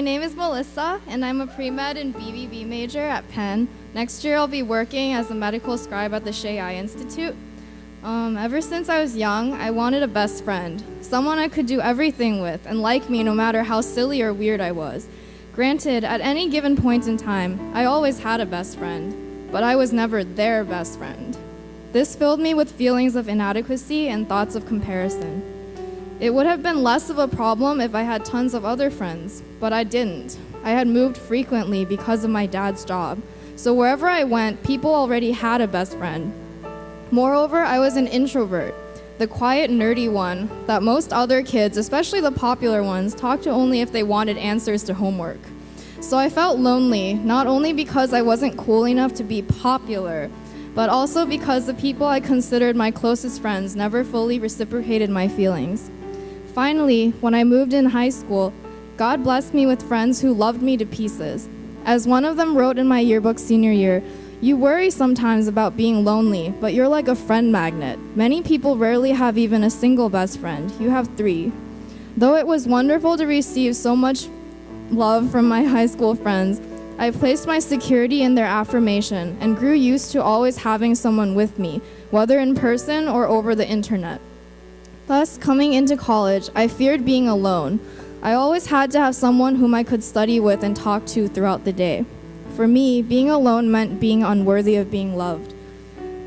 name is Melissa, and I'm a pre-med and BBB major at Penn. Next year, I'll be working as a medical scribe at the Shea Eye Institute. Ever since I was young, I wanted a best friend, someone I could do everything with and like me no matter how silly or weird I was. Granted, at any given point in time, I always had a best friend, but I was never their best friend. This filled me with feelings of inadequacy and thoughts of comparison. It would have been less of a problem if I had tons of other friends, but I didn't. I had moved frequently because of my dad's job, so wherever I went, people already had a best friend. Moreover, I was an introvert, the quiet, nerdy one that most other kids, especially the popular ones, talked to only if they wanted answers to homework. So I felt lonely, not only because I wasn't cool enough to be popular, but also because the people I considered my closest friends never fully reciprocated my feelings. Finally, when I moved in high school, God blessed me with friends who loved me to pieces. As one of them wrote in my yearbook senior year, "You worry sometimes about being lonely, but you're like a friend magnet. Many people rarely have even a single best friend. You have 3. Though it was wonderful to receive so much love from my high school friends, I placed my security in their affirmation and grew used to always having someone with me, whether in person or over the internet. Thus, coming into college, I feared being alone. I always had to have someone whom I could study with and talk to throughout the day. For me, being alone meant being unworthy of being loved.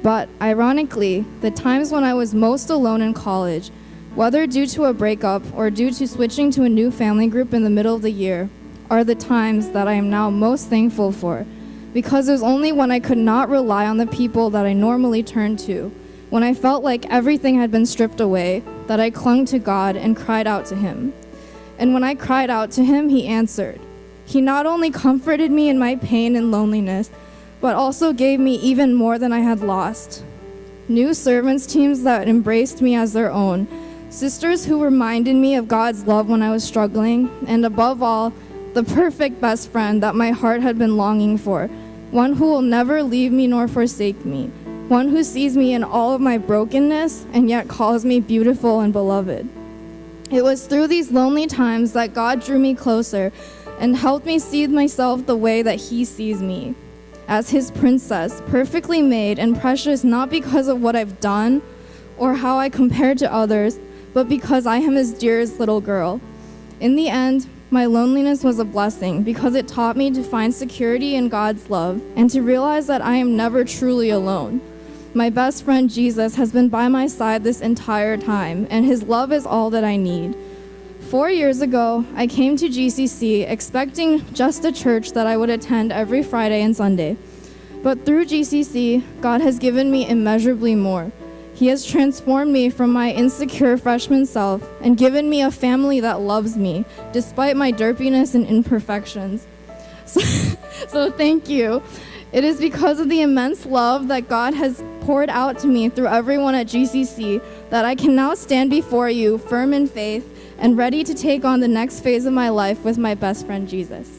But, ironically, the times when I was most alone in college, whether due to a breakup or due to switching to a new family group in the middle of the year, are the times that I am now most thankful for, because it was only when I could not rely on the people that I normally turned to, when I felt like everything had been stripped away, that I clung to God and cried out to Him. And when I cried out to Him, He answered. He not only comforted me in my pain and loneliness, but also gave me even more than I had lost. New servants teams that embraced me as their own, sisters who reminded me of God's love when I was struggling, and above all, the perfect best friend that my heart had been longing for, one who will never leave me nor forsake me, one who sees me in all of my brokenness and yet calls me beautiful and beloved. It was through these lonely times that God drew me closer and helped me see myself the way that He sees me, as His princess, perfectly made and precious, not because of what I've done or how I compare to others, but because I am His dearest little girl. In the end, my loneliness was a blessing because it taught me to find security in God's love and to realize that I am never truly alone. My best friend Jesus has been by my side this entire time, and His love is all that I need. 4 years ago, I came to GCC expecting just a church that I would attend every Friday and Sunday. But through GCC, God has given me immeasurably more. He has transformed me from my insecure freshman self and given me a family that loves me, despite my derpiness and imperfections. So thank you. It is because of the immense love that God has poured out to me through everyone at GCC that I can now stand before you, firm in faith, and ready to take on the next phase of my life with my best friend Jesus.